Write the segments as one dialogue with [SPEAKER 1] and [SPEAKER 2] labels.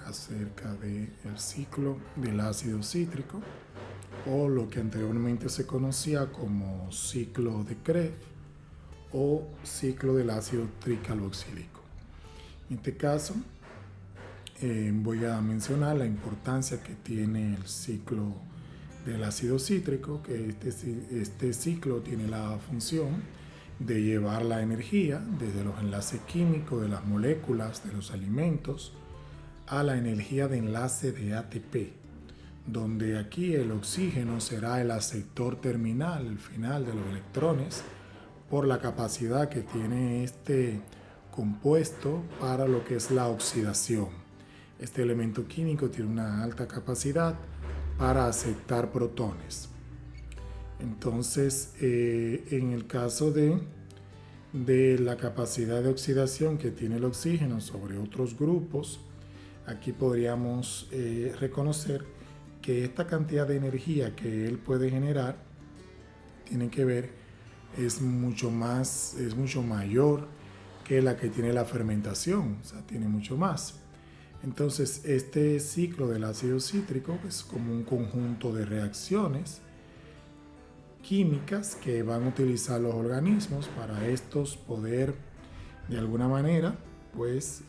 [SPEAKER 1] acerca del ciclo del ácido cítrico, o lo que anteriormente se conocía como ciclo de Krebs o ciclo del ácido tricarboxílico. En este caso, voy a mencionar la importancia que tiene el ciclo del ácido cítrico, que este ciclo tiene la función de llevar la energía desde los enlaces químicos de las moléculas de los alimentos a la energía de enlace de ATP, donde aquí el oxígeno será el aceptor terminal, el final de los electrones, por la capacidad que tiene este compuesto para lo que es la oxidación. Este elemento químico tiene una alta capacidad para aceptar protones. Entonces, en el caso de la capacidad de oxidación que tiene el oxígeno sobre otros grupos, aquí podríamos reconocer que esta cantidad de energía que él puede generar tiene que ver, es mucho mayor que la que tiene la fermentación, o sea, tiene mucho más. Entonces, este ciclo del ácido cítrico es como un conjunto de reacciones químicas que van a utilizar los organismos para estos poder, de alguna manera, pues,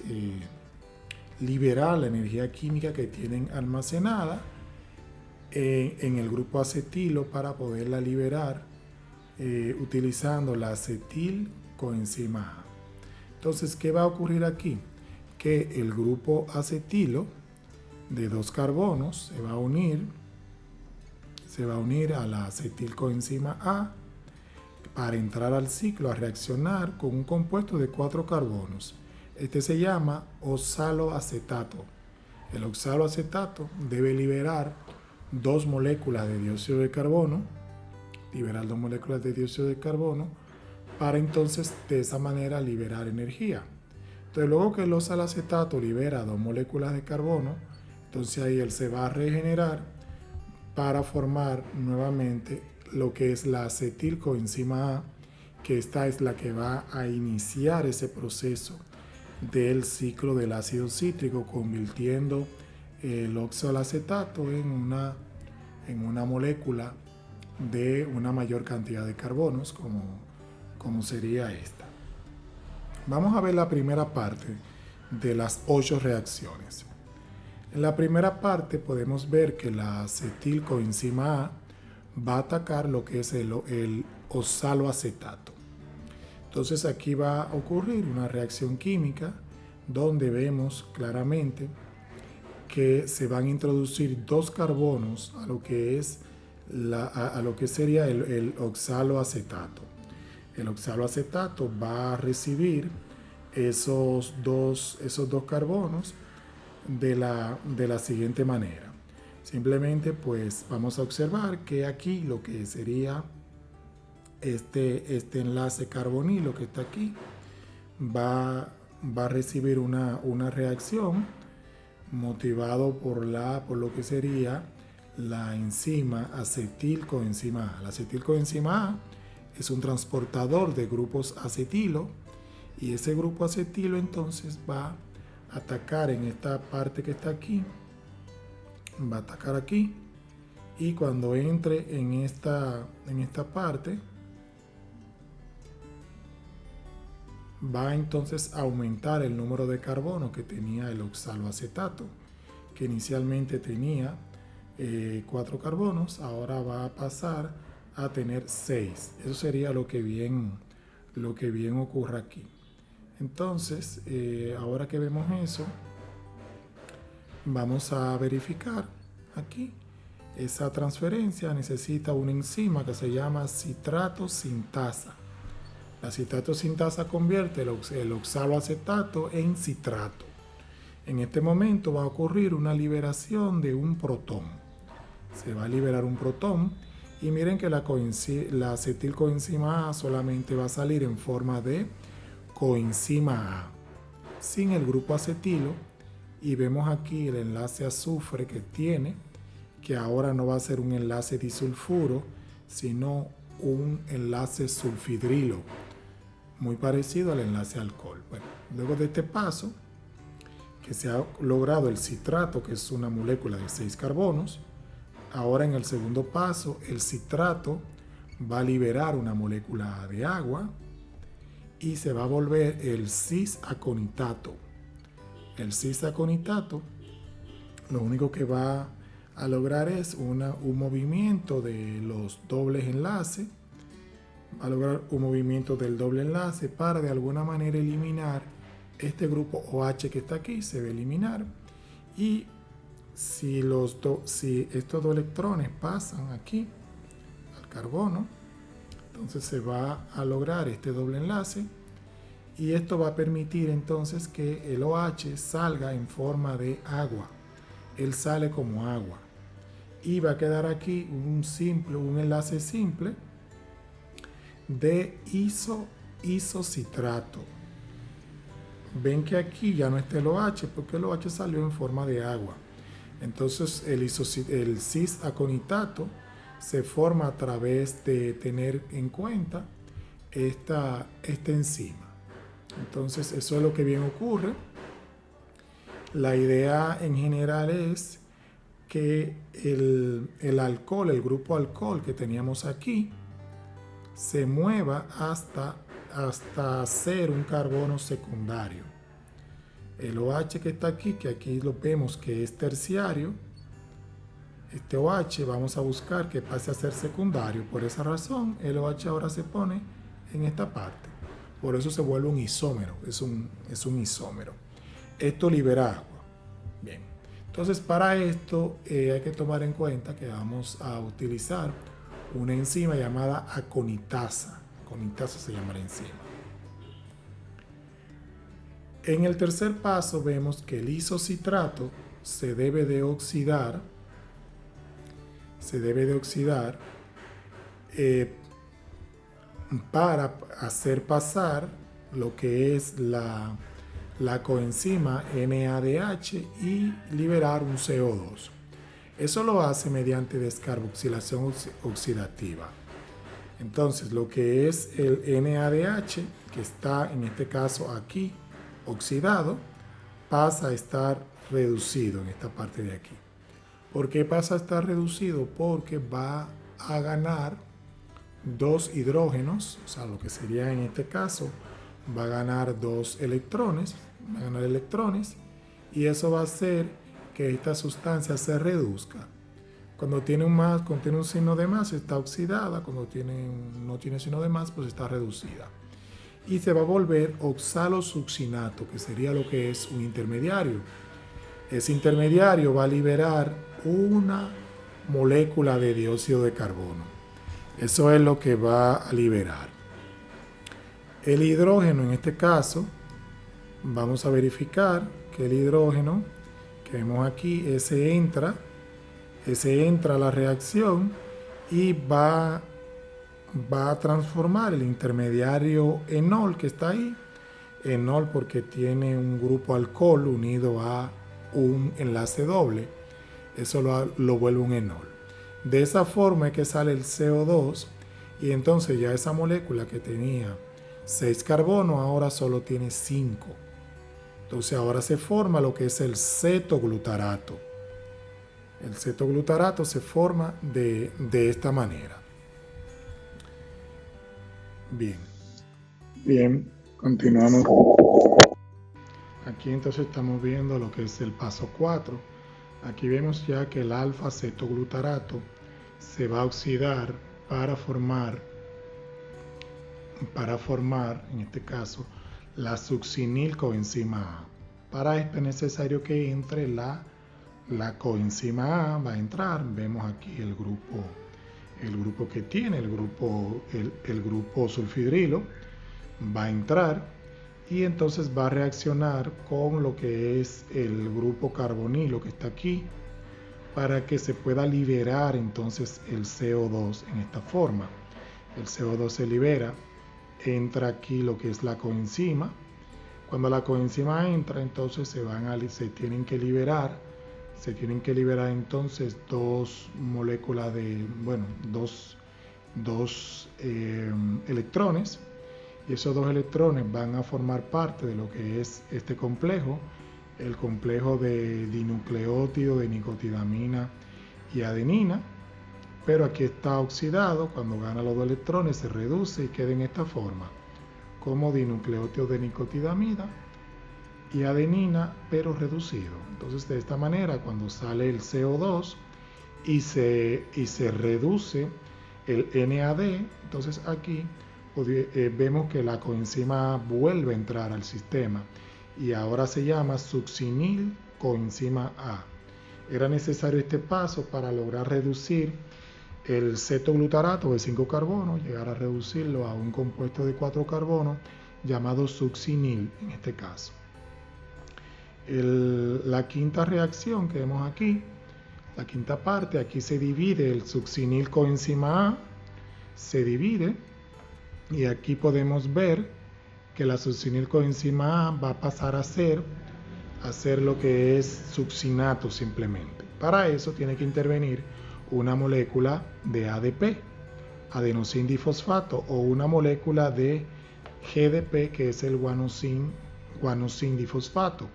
[SPEAKER 1] liberar la energía química que tienen almacenada en el grupo acetilo para poderla liberar utilizando la acetilcoenzima A. Entonces, ¿qué va a ocurrir aquí? Que el grupo acetilo de 2 carbonos se va a unir a la acetilcoenzima A para entrar al ciclo a reaccionar con un compuesto de 4 carbonos. Este se llama oxaloacetato. El oxaloacetato debe liberar 2 moléculas de dióxido de carbono, para entonces de esa manera liberar energía. Entonces, luego que el oxaloacetato libera 2 moléculas de carbono, entonces ahí él se va a regenerar para formar nuevamente lo que es la acetilcoenzima A, que esta es la que va a iniciar ese proceso del ciclo del ácido cítrico, convirtiendo el oxaloacetato en una molécula de una mayor cantidad de carbonos, como sería esta. Vamos a ver la primera parte de las 8 reacciones. En la primera parte podemos ver que la acetilcoenzima A va a atacar lo que es el oxaloacetato. Entonces aquí va a ocurrir una reacción química donde vemos claramente que se van a introducir 2 carbonos a lo que sería el oxaloacetato. El oxaloacetato va a recibir esos dos carbonos de la siguiente manera. Simplemente pues vamos a observar que aquí lo que sería este enlace carbonilo que está aquí va a recibir una reacción motivado por lo que sería la enzima acetilcoenzima A. La acetilcoenzima A es un transportador de grupos acetilo, y ese grupo acetilo entonces va a atacar en esta parte que está aquí, va a atacar aquí, y cuando entre en esta parte va entonces a aumentar el número de carbono que tenía el oxaloacetato, que inicialmente tenía 4 carbonos, ahora va a pasar a tener 6. Eso sería lo que bien ocurre aquí. Entonces, ahora que vemos eso, vamos a verificar aquí. Esa transferencia necesita una enzima que se llama citrato sintasa. La citrato sintasa convierte el oxaloacetato en citrato. En este momento va a ocurrir una liberación de un protón. Se va a liberar un protón, y miren que la acetilcoenzima A solamente va a salir en forma de coenzima A, sin el grupo acetilo, y vemos aquí el enlace azufre que tiene, que ahora no va a ser un enlace disulfuro, sino un enlace sulfidrilo, muy parecido al enlace alcohol. Bueno, luego de este paso, que se ha logrado el citrato, que es una molécula de 6 carbonos. Ahora en el segundo paso, el citrato va a liberar una molécula de agua y se va a volver el cis-aconitato. El cis-aconitato lo único que va a lograr es un movimiento de los dobles enlaces, va a lograr un movimiento del doble enlace para de alguna manera eliminar este grupo OH que está aquí, se va a eliminar. Y si estos dos electrones pasan aquí al carbono, entonces se va a lograr este doble enlace y esto va a permitir entonces que el OH salga en forma de agua. Él sale como agua y va a quedar aquí un enlace simple de isocitrato. Ven que aquí ya no está el OH porque el OH salió en forma de agua. Entonces el cis-aconitato se forma a través de tener en cuenta esta enzima. Entonces eso es lo que bien ocurre. La idea en general es que el alcohol, el grupo alcohol que teníamos aquí, se mueva hasta ser un carbono secundario. El OH que está aquí, que aquí lo vemos que es terciario, este OH vamos a buscar que pase a ser secundario. Por esa razón, el OH ahora se pone en esta parte. Por eso se vuelve un isómero, es un isómero. Esto libera agua. Bien, entonces para esto hay que tomar en cuenta que vamos a utilizar una enzima llamada aconitasa. Aconitasa se llama la enzima. En el tercer paso vemos que el isocitrato se debe de oxidar para hacer pasar lo que es la coenzima NADH y liberar un CO2. Eso lo hace mediante descarboxilación oxidativa. Entonces, lo que es el NADH, que está en este caso aquí oxidado, pasa a estar reducido en esta parte de aquí. ¿Por qué pasa a estar reducido? Porque va a ganar dos hidrógenos, o sea, lo que sería en este caso, va a ganar dos electrones, y eso va a hacer que esta sustancia se reduzca. Cuando tiene un signo de más está oxidada, cuando no tiene signo de más pues está reducida. Y se va a volver oxalosuccinato, que sería lo que es un intermediario. Ese intermediario va a liberar una molécula de dióxido de carbono. Eso es lo que va a liberar. El hidrógeno, en este caso, vamos a verificar que el hidrógeno que vemos aquí, ese entra a la reacción y va a transformar el intermediario enol que está ahí, enol porque tiene un grupo alcohol unido a un enlace doble, eso lo vuelve un enol. De esa forma es que sale el CO2 y entonces ya esa molécula que tenía 6 carbonos ahora solo tiene 5. Entonces ahora se forma lo que es el cetoglutarato. El cetoglutarato se forma de esta manera. Bien, continuamos. Aquí entonces estamos viendo lo que es el paso 4. Aquí vemos ya que el alfa-cetoglutarato se va a oxidar para formar, en este caso, la succinilcoenzima A. Para esto es necesario que entre la coenzima A, va a entrar. Vemos aquí el grupo que tiene, el grupo sulfidrilo, va a entrar y entonces va a reaccionar con lo que es el grupo carbonilo que está aquí para que se pueda liberar entonces el CO2 en esta forma. El CO2 se libera, entra aquí lo que es la coenzima. Cuando la coenzima entra, entonces se tienen que liberar entonces dos moléculas dos electrones, y esos dos electrones van a formar parte de lo que es este complejo, el complejo de dinucleótido de nicotidamina y adenina, pero aquí está oxidado. Cuando gana los dos electrones se reduce y queda en esta forma, como dinucleótido de nicotidamina y adenina, pero reducido. Entonces, de esta manera, cuando sale el CO2 y se reduce el NAD, entonces aquí vemos que la coenzima vuelve a entrar al sistema y ahora se llama succinil coenzima A. Era necesario este paso para lograr reducir el cetoglutarato de 5 carbonos, llegar a reducirlo a un compuesto de 4 carbonos llamado succinil en este caso. La quinta reacción que vemos aquí, la quinta parte, aquí se divide el succinil coenzima A, se divide, y aquí podemos ver que la succinil coenzima A va a pasar a ser lo que es succinato simplemente. Para eso tiene que intervenir una molécula de ADP, adenosín difosfato, o una molécula de GDP, que es el guanosín difosfato,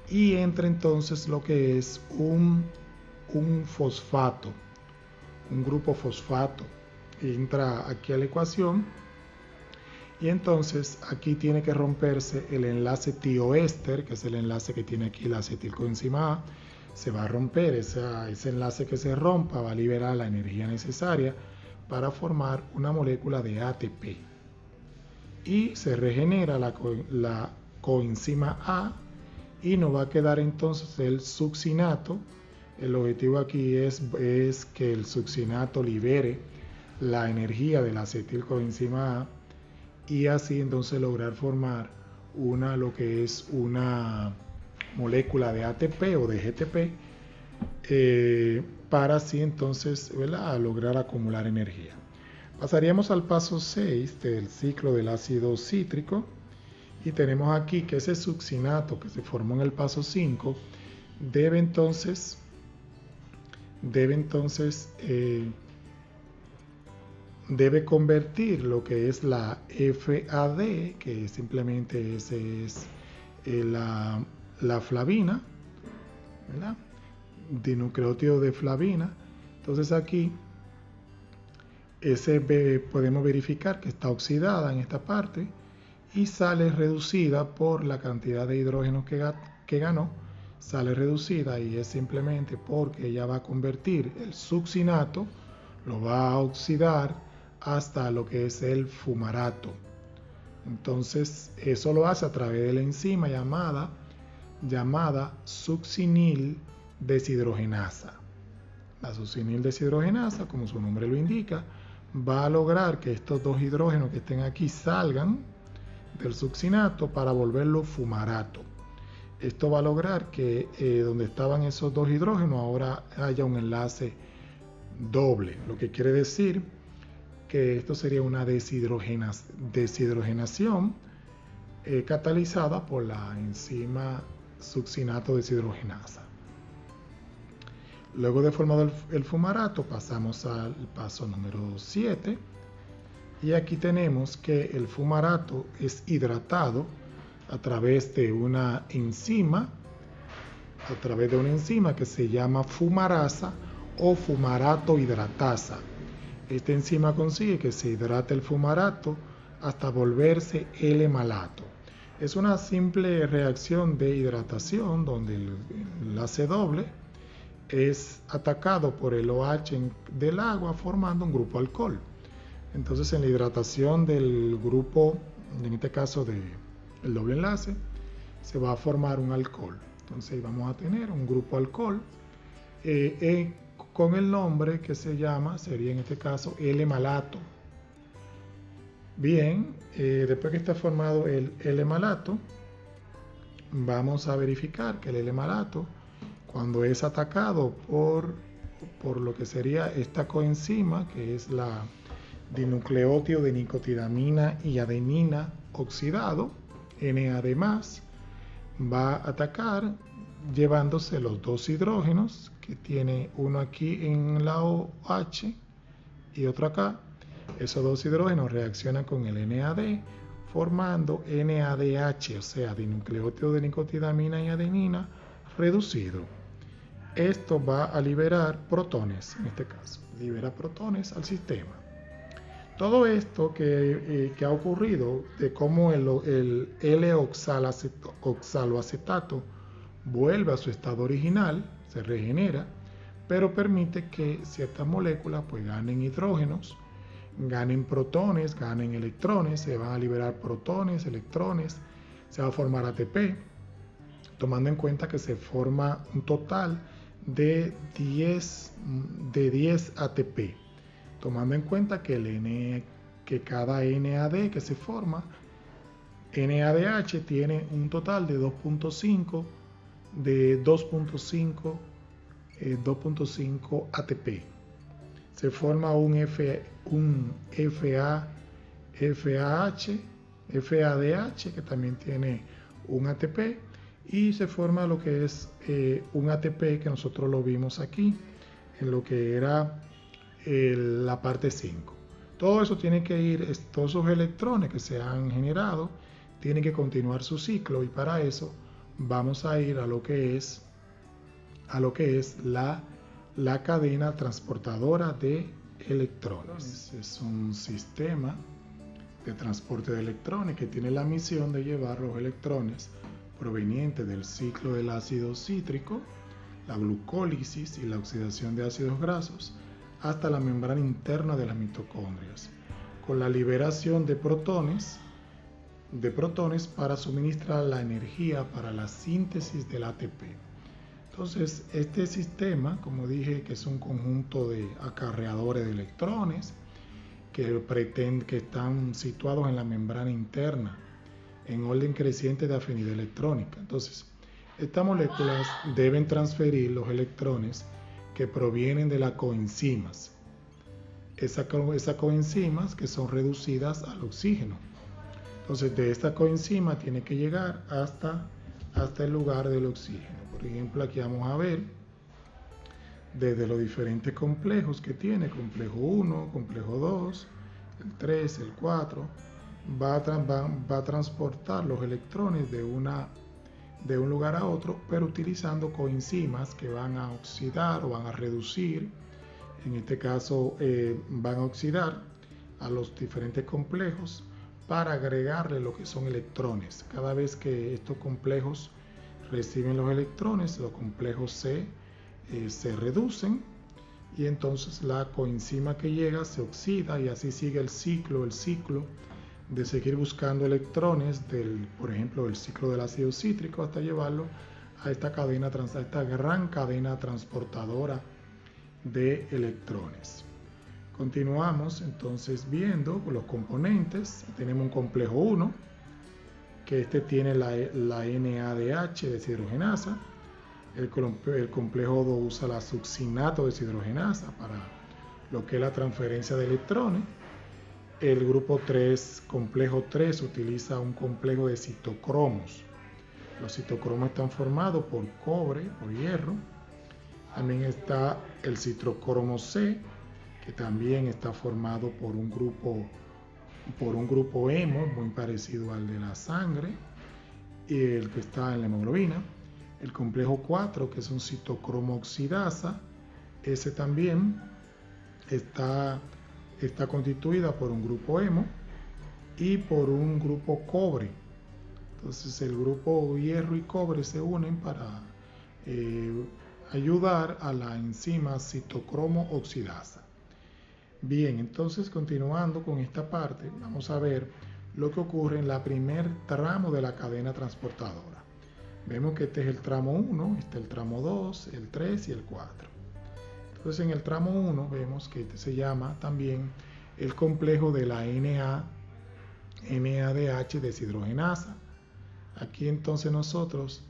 [SPEAKER 1] y entra entonces lo que es un fosfato, un grupo fosfato, entra aquí a la ecuación, y entonces aquí tiene que romperse el enlace tioéster, que es el enlace que tiene aquí la acetilcoenzima A. Se va a romper ese enlace. Que se rompa va a liberar la energía necesaria para formar una molécula de ATP, y se regenera la coenzima A y nos va a quedar entonces el succinato. El objetivo aquí es que el succinato libere la energía de la acetilcoenzima A y así entonces lograr formar lo que es una molécula de ATP o de GTP, para así entonces, ¿verdad?, lograr acumular energía. Pasaríamos al paso 6 del ciclo del ácido cítrico, y tenemos aquí que ese succinato que se formó en el paso 5 debe convertir lo que es la FAD, que simplemente ese es la flavina, ¿verdad?, dinucleótido de flavina. Entonces aquí podemos verificar que está oxidada en esta parte y sale reducida por la cantidad de hidrógeno que ganó, sale reducida, y es simplemente porque ella va a convertir el succinato, lo va a oxidar hasta lo que es el fumarato. Entonces eso lo hace a través de la enzima llamada succinil deshidrogenasa. La succinil deshidrogenasa, como su nombre lo indica, va a lograr que estos dos hidrógenos que estén aquí salgan del succinato para volverlo fumarato. Esto va a lograr que donde estaban esos dos hidrógenos ahora haya un enlace doble, lo que quiere decir que esto sería una deshidrogenación catalizada por la enzima succinato deshidrogenasa. Luego de formado el fumarato, pasamos al paso número 7, y aquí tenemos que el fumarato es hidratado a través de una enzima que se llama fumarasa o fumarato hidratasa. Esta enzima consigue que se hidrate el fumarato hasta volverse L-malato. Es una simple reacción de hidratación donde el enlace doble es atacado por el OH del agua formando un grupo alcohol. Entonces, en la hidratación del grupo, en este caso del doble enlace, se va a formar un alcohol. Entonces vamos a tener un grupo alcohol con el nombre que se llama, sería en este caso L-malato. Bien, después que está formado el L-malato, vamos a verificar que el L-malato, cuando es atacado por lo que sería esta coenzima, que es la dinucleótido de nicotidamina y adenina oxidado, NAD+, va a atacar llevándose los dos hidrógenos, que tiene uno aquí en la OH y otro acá. Esos dos hidrógenos reaccionan con el NAD, formando NADH, o sea, dinucleótido de nicotinamina y adenina reducido. Esto va a liberar protones, en este caso, libera protones al sistema. Todo esto que ha ocurrido, de cómo el L-oxaloacetato vuelve a su estado original, se regenera, pero permite que ciertas moléculas pues ganen hidrógenos, ganen protones, ganen electrones, se van a liberar protones, electrones, se va a formar ATP, tomando en cuenta que se forma un total de 10 ATP, tomando en cuenta que cada NAD que se forma, NADH tiene un total de 2.5 ATP. Se forma un FADH que también tiene un ATP, y se forma lo que es un ATP que nosotros lo vimos aquí en lo que era la parte 5. Todo eso tiene que ir, todos esos electrones que se han generado tienen que continuar su ciclo, y para eso vamos a ir a lo que es la cadena transportadora de electrones. Es un sistema de transporte de electrones que tiene la misión de llevar los electrones provenientes del ciclo del ácido cítrico, la glucólisis y la oxidación de ácidos grasos hasta la membrana interna de las mitocondrias, con la liberación de protones para suministrar la energía para la síntesis del ATP. Entonces, este sistema, como dije, que es un conjunto de acarreadores de electrones que están situados en la membrana interna en orden creciente de afinidad electrónica. Entonces, estas moléculas deben transferir los electrones que provienen de las coenzimas. Esas coenzimas que son reducidas al oxígeno. Entonces, de esta coenzima tiene que llegar hasta el lugar del oxígeno. Por ejemplo, aquí vamos a ver desde los diferentes complejos que tiene, complejo 1, complejo 2, el 3, el 4, va a transportar los electrones de un lugar a otro, pero utilizando coenzimas que van a oxidar o van a reducir. En este caso van a oxidar a los diferentes complejos para agregarle lo que son electrones. Cada vez que estos complejos reciben los electrones, los complejos se reducen, y entonces la coenzima que llega se oxida, y así sigue el ciclo de seguir buscando electrones por ejemplo, del ciclo del ácido cítrico hasta llevarlo a esta gran cadena transportadora de electrones. Continuamos entonces viendo los componentes. Tenemos un complejo 1, que este tiene la NADH deshidrogenasa. El complejo 2 usa la succinato deshidrogenasa para lo que es la transferencia de electrones. El grupo 3, complejo 3, utiliza un complejo de citocromos. Los citocromos están formados por cobre, por hierro. También está el citocromo C, que también está formado por un grupo hemo, muy parecido al de la sangre, y el que está en la hemoglobina. El complejo 4, que es un citocromo oxidasa, ese también está constituida por un grupo hemo y por un grupo cobre. Entonces el grupo hierro y cobre se unen para ayudar a la enzima citocromo oxidasa. Bien, entonces continuando con esta parte, vamos a ver lo que ocurre en la primer tramo de la cadena transportadora. Vemos que este es el tramo 1, este es el tramo 2, el 3 y el 4. Entonces en el tramo 1 vemos que este se llama también el complejo de la NADH deshidrogenasa. Aquí entonces nosotros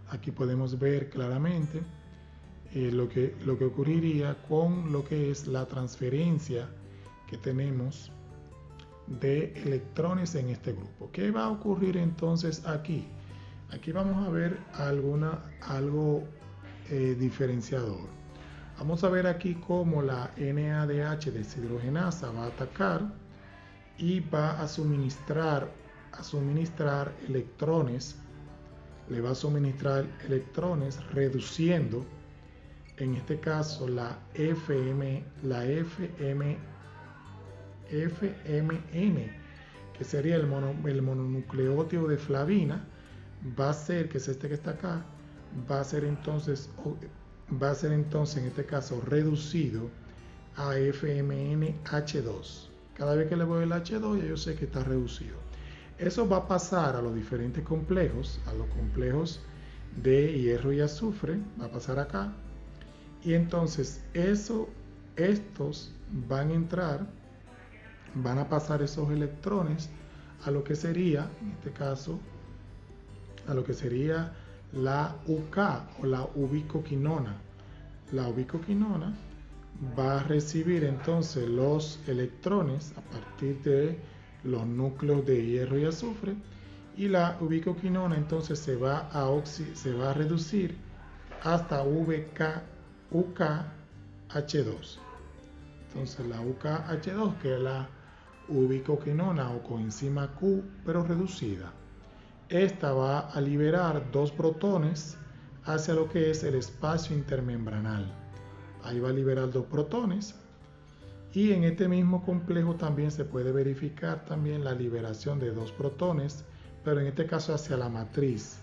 [SPEAKER 1] aquí podemos ver claramente lo que ocurriría con lo que es la transferencia que tenemos de electrones en este grupo. ¿Qué va a ocurrir entonces aquí? Aquí vamos a ver algo diferenciador. Vamos a ver aquí cómo la NADH deshidrogenasa va a atacar y va a suministrar electrones, le va a suministrar electrones reduciendo en este caso FMN, que sería el mononucleótido de flavina, va a ser, que es este que está acá, va a ser entonces en este caso reducido a FMNH2. Cada vez que le voy el H2, ya yo sé que está reducido. Eso va a pasar a los diferentes complejos, a los complejos de hierro y azufre, va a pasar acá. Y entonces estos van a entrar, van a pasar esos electrones a lo que sería, en este caso, a lo que sería la UK o la ubicoquinona. La ubicoquinona va a recibir entonces los electrones a partir de los núcleos de hierro y azufre, y la ubicoquinona entonces se va a reducir hasta UKH2. Entonces la UKH2, que es la ubicoquinona o coenzima Q, pero reducida. Esta va a liberar 2 protones hacia lo que es el espacio intermembranal. Ahí va a liberar 2 protones. Y en este mismo complejo también se puede verificar también la liberación de 2 protones, pero en este caso hacia la matriz.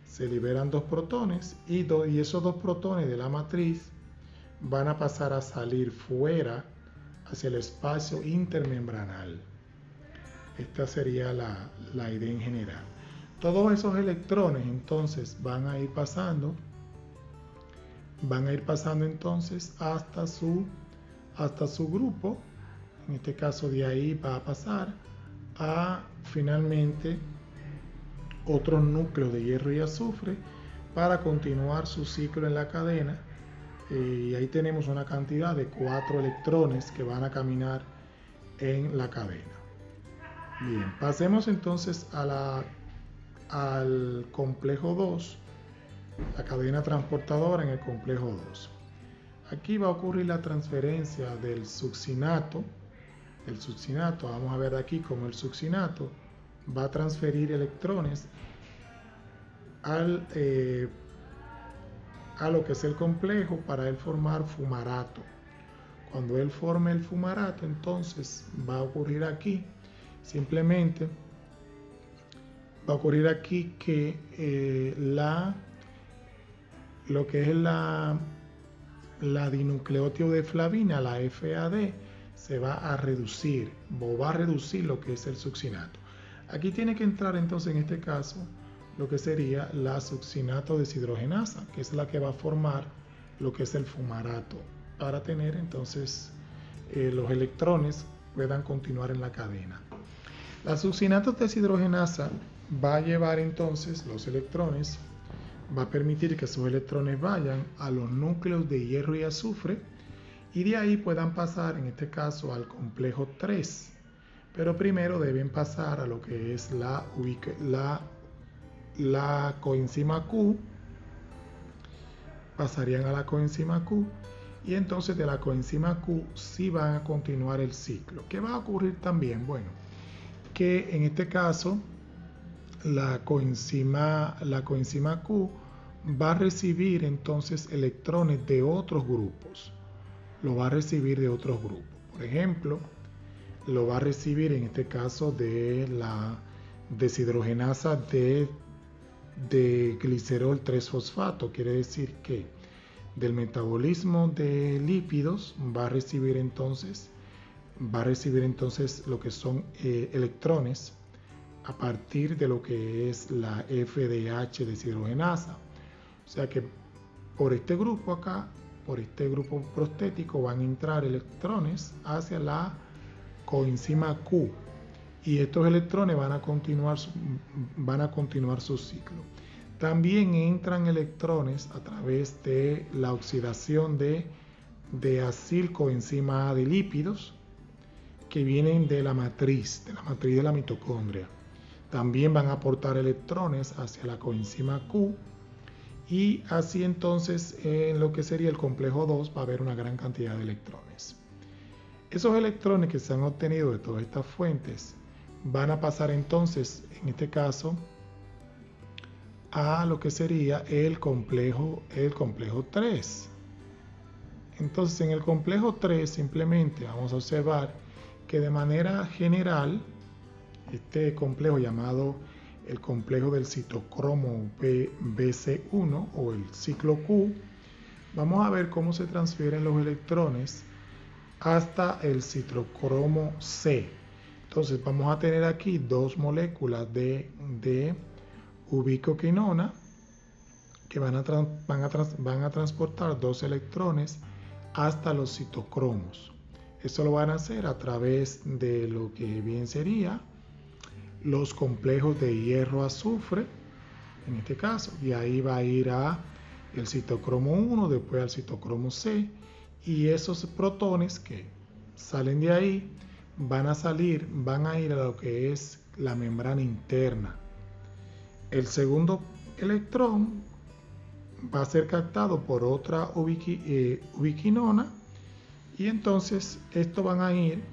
[SPEAKER 1] Se liberan 2 protones y esos 2 protones de la matriz van a pasar a salir fuera hacia el espacio intermembranal. Esta sería la idea en general. Todos esos electrones entonces van a ir pasando entonces hasta su grupo. En este caso de ahí va a pasar a finalmente otros núcleos de hierro y azufre para continuar su ciclo en la cadena. Y ahí tenemos una cantidad de 4 electrones que van a caminar en la cadena. Bien, pasemos entonces al complejo 2, la cadena transportadora en el complejo 2. Aquí va a ocurrir la transferencia del succinato. Vamos a ver aquí cómo el succinato va a transferir electrones a lo que es el complejo para él formar fumarato. Cuando él forme el fumarato, entonces va a ocurrir aquí, simplemente va a ocurrir aquí que lo que es la dinucleótido de flavina, la FAD, se va a reducir, o va a reducir lo que es el succinato. Aquí tiene que entrar entonces en este caso lo que sería la succinato deshidrogenasa, que es la que va a formar lo que es el fumarato, para tener entonces los electrones puedan continuar en la cadena. La succinato deshidrogenasa va a llevar entonces los electrones, va a permitir que esos electrones vayan a los núcleos de hierro y azufre y de ahí puedan pasar en este caso al complejo 3, pero primero deben pasar a lo que es la coenzima Q, pasarían a la coenzima Q y entonces de la coenzima Q sí van a continuar el ciclo. ¿Qué va a ocurrir también? Bueno, que en este caso la coenzima Q va a recibir entonces electrones de otros grupos. Lo va a recibir de otros grupos. Por ejemplo, lo va a recibir en este caso de la deshidrogenasa de glicerol 3-fosfato. Quiere decir que del metabolismo de lípidos va a recibir entonces lo que son electrones a partir de lo que es la FDH deshidrogenasa. O sea que por este grupo acá, por este grupo prostético, van a entrar electrones hacia la coenzima Q y estos electrones van a continuar su ciclo. También entran electrones a través de la oxidación de acilcoenzima A de lípidos que vienen de la matriz de la mitocondria. También van a aportar electrones hacia la coenzima Q y así entonces en lo que sería el complejo 2 va a haber una gran cantidad de electrones. Esos electrones que se han obtenido de todas estas fuentes van a pasar entonces, en este caso, a lo que sería el complejo 3. Entonces, en el complejo 3 simplemente vamos a observar que de manera general, este complejo llamado el complejo del citocromo BC1 o el ciclo Q, vamos a ver cómo se transfieren los electrones hasta el citocromo C. Entonces vamos a tener aquí dos moléculas de ubicoquinona que van a transportar dos electrones hasta los citocromos. Esto lo van a hacer a través de lo que bien sería los complejos de hierro-azufre, en este caso, y ahí va a ir a el citocromo 1, después al citocromo C, y esos protones que salen de ahí van a ir a lo que es la membrana interna. El segundo electrón va a ser captado por otra ubiquinona, y entonces estos van a ir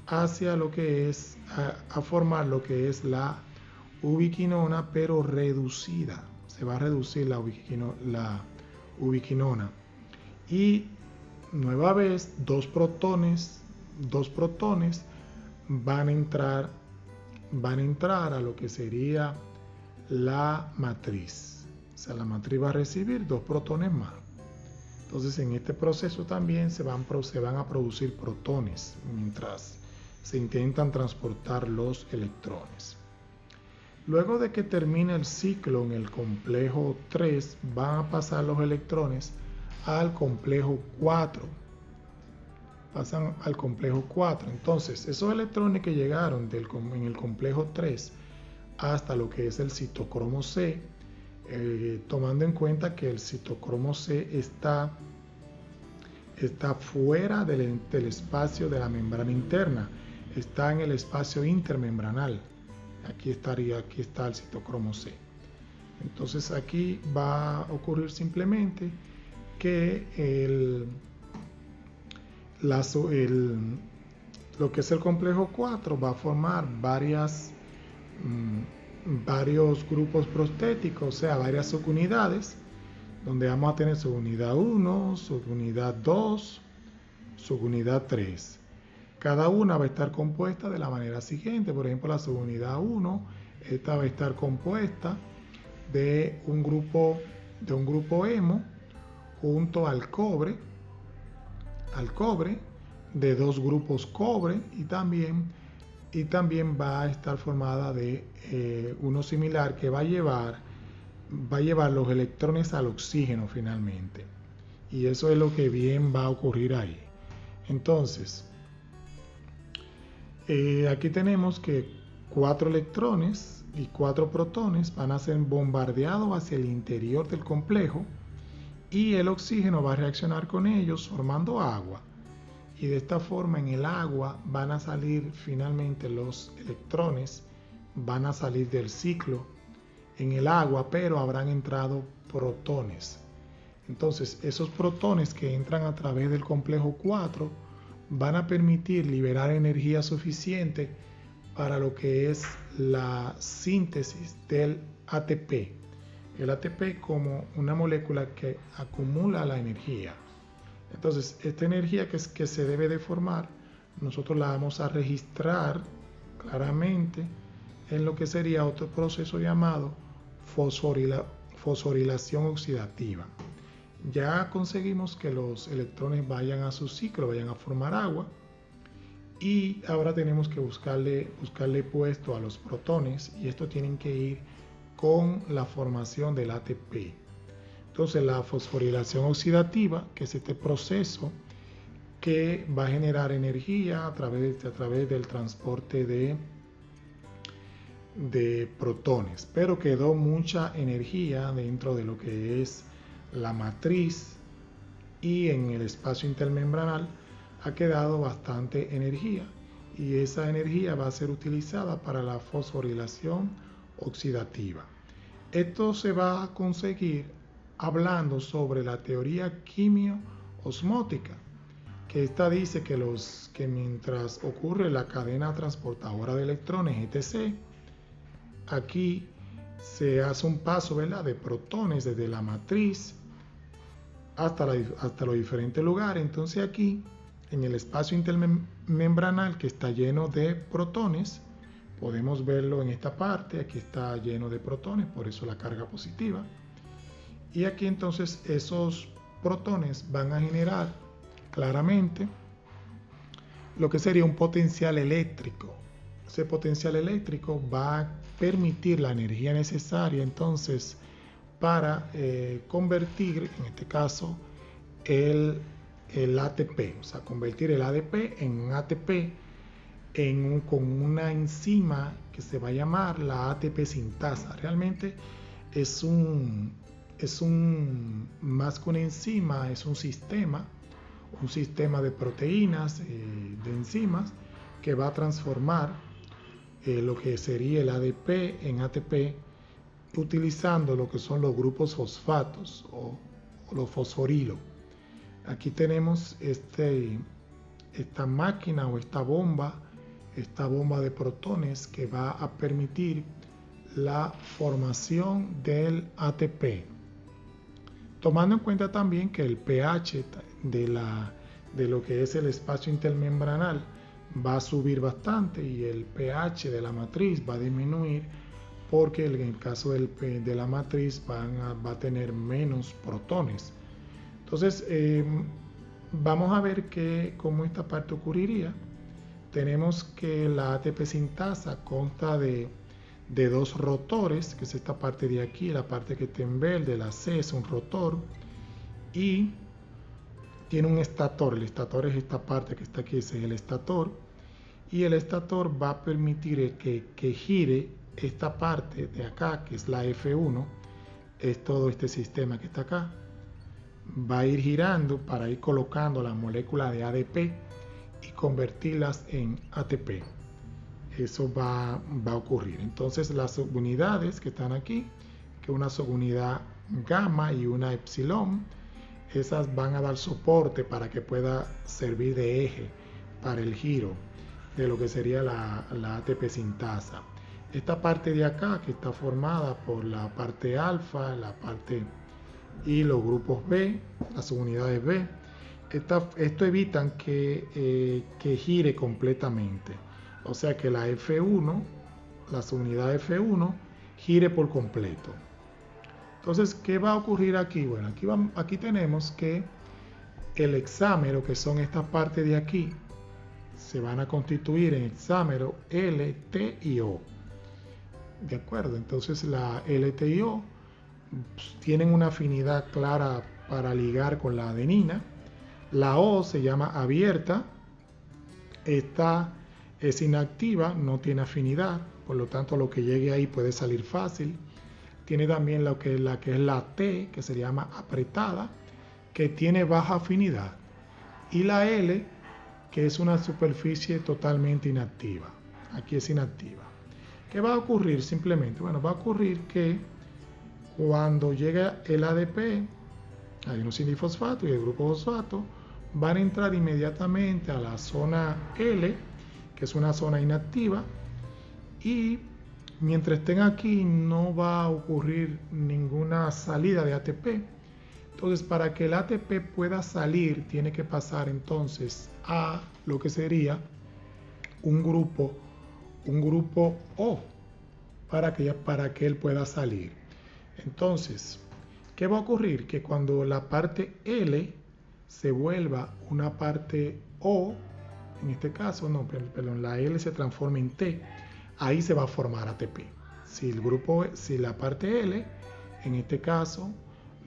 [SPEAKER 1] hacia lo que es a formar lo que es la ubiquinona, pero reducida. Se va a reducir la ubiquinona, y nueva vez dos protones van a entrar a lo que sería la matriz. O sea, la matriz va a recibir dos protones más. Entonces, en este proceso también se van a producir protones mientras se intentan transportar los electrones. Luego de que termine el ciclo en el complejo 3, van a pasar los electrones al complejo 4. Pasan al complejo 4. Entonces, esos electrones que llegaron en el complejo 3 hasta lo que es el citocromo C, tomando en cuenta que el citocromo C está fuera del espacio de la membrana interna, está en el espacio intermembranal. Aquí está el citocromo C. Entonces aquí va a ocurrir simplemente que lo que es el complejo 4 va a formar varios grupos prostéticos, o sea, varias subunidades, donde vamos a tener subunidad 1, subunidad 2, subunidad 3. Cada una va a estar compuesta de la manera siguiente. Por ejemplo, la subunidad 1, esta va a estar compuesta de un grupo hemo junto al cobre, de dos grupos cobre, y también va a estar formada de uno similar que va a llevar los electrones al oxígeno finalmente. Y eso es lo que bien va a ocurrir ahí. Entonces, aquí tenemos que 4 electrones y 4 protones van a ser bombardeados hacia el interior del complejo, y el oxígeno va a reaccionar con ellos formando agua. Y de esta forma, en el agua van a salir finalmente los electrones, van a salir del ciclo en el agua, pero habrán entrado protones. Entonces, esos protones que entran a través del complejo 4 van a permitir liberar energía suficiente para lo que es la síntesis del ATP. El ATP como una molécula que acumula la energía. Entonces, esta energía que se debe de formar, nosotros la vamos a registrar claramente en lo que sería otro proceso llamado fosforilación oxidativa. Ya conseguimos que los electrones vayan a su ciclo, vayan a formar agua, y ahora tenemos que buscarle puesto a los protones, y estos tienen que ir con la formación del ATP. Entonces, la fosforilación oxidativa, que es este proceso que va a generar energía a través del transporte de protones, pero quedó mucha energía dentro de lo que es la matriz, y en el espacio intermembranal ha quedado bastante energía, y esa energía va a ser utilizada para la fosforilación oxidativa. Esto se va a conseguir hablando sobre la teoría quimio-osmótica. que esta dice que mientras ocurre la cadena transportadora de electrones, etc., aquí se hace un paso, ¿verdad?, de protones desde la matriz hasta los diferentes lugares. Entonces aquí, en el espacio intermembranal que está lleno de protones, podemos verlo en esta parte, aquí está lleno de protones, por eso la carga positiva. Y aquí entonces esos protones van a generar claramente lo que sería un potencial eléctrico. Ese potencial eléctrico va a permitir la energía necesaria entonces para convertir, en este caso, el ATP, o sea, convertir el ADP en un ATP con una enzima que se va a llamar la ATP sintasa. Realmente es más que una enzima, es un sistema de proteínas, de enzimas, que va a transformar lo que sería el ADP en ATP, utilizando lo que son los grupos fosfatos o los fosforilos. Aquí tenemos esta máquina o esta bomba de protones que va a permitir la formación del ATP. Tomando en cuenta también que el pH de lo que es el espacio intermembranal va a subir bastante y el pH de la matriz va a disminuir, porque en el caso de la matriz va a tener menos protones. Entonces vamos a ver cómo esta parte ocurriría. Tenemos que la ATP sintasa consta de dos rotores, que es esta parte de aquí, la parte que está en verde, la C es un rotor, y tiene un estator. El estator es esta parte que está aquí, ese es el estator, y el estator va a permitir que gire esta parte de acá, que es la F1, es todo este sistema que está acá, va a ir girando para ir colocando la molécula de ADP y convertirlas en ATP. Eso va a ocurrir. Entonces las subunidades que están aquí, que una subunidad gamma y una epsilon, esas van a dar soporte para que pueda servir de eje para el giro de lo que sería la ATP sintasa. Esta parte de acá, que está formada por la parte alfa, la parte y los grupos B, las subunidades B, esto evitan que gire completamente. O sea que la F1, la subunidad F1, gire por completo. Entonces, ¿qué va a ocurrir aquí? Bueno, aquí tenemos que el hexámero, que son estas partes de aquí, se van a constituir en hexámero L, T y O. ¿De acuerdo? Entonces la L, T y O tienen una afinidad clara para ligar con la adenina. La O se llama abierta. Esta es inactiva, no tiene afinidad, por lo tanto lo que llegue ahí puede salir fácil. Tiene también la que es la T, que se llama apretada, que tiene baja afinidad. Y la L, que es una superficie totalmente inactiva. Aquí es inactiva. ¿Qué va a ocurrir simplemente? Bueno, va a ocurrir que cuando llega el ADP, adenosindifosfato y el grupo fosfato, van a entrar inmediatamente a la zona L, que es una zona inactiva, y mientras estén aquí no va a ocurrir ninguna salida de ATP. Entonces, para que el ATP pueda salir, tiene que pasar entonces a lo que sería un grupo O para que él pueda salir. Entonces, ¿qué va a ocurrir? Que cuando la parte L se vuelva una parte O, en este caso, la L se transforma en T, ahí se va a formar ATP. Si la parte L, en este caso,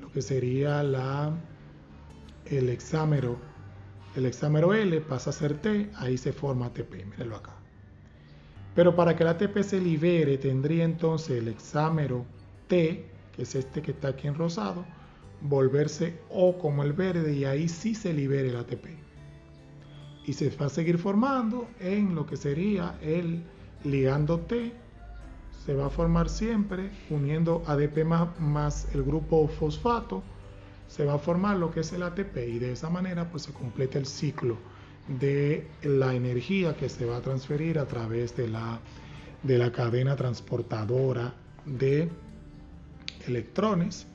[SPEAKER 1] lo que sería el hexámero L pasa a ser T, ahí se forma ATP, mírenlo acá. Pero para que el ATP se libere, tendría entonces el hexámero T, que es este que está aquí en rosado, volverse O como el verde, y ahí sí se libera el ATP. Y se va a seguir formando en lo que sería el ligando T, se va a formar siempre uniendo ADP más el grupo fosfato, se va a formar lo que es el ATP y de esa manera pues se completa el ciclo de la energía que se va a transferir a través de la cadena transportadora de electrones,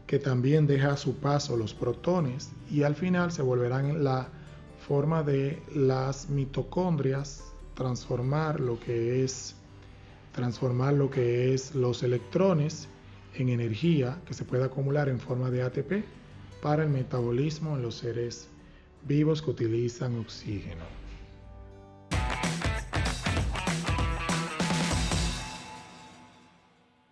[SPEAKER 1] que también deja a su paso los protones y al final se volverán en la forma de las mitocondrias transformar lo que es los electrones en energía que se puede acumular en forma de ATP para el metabolismo en los seres vivos que utilizan oxígeno.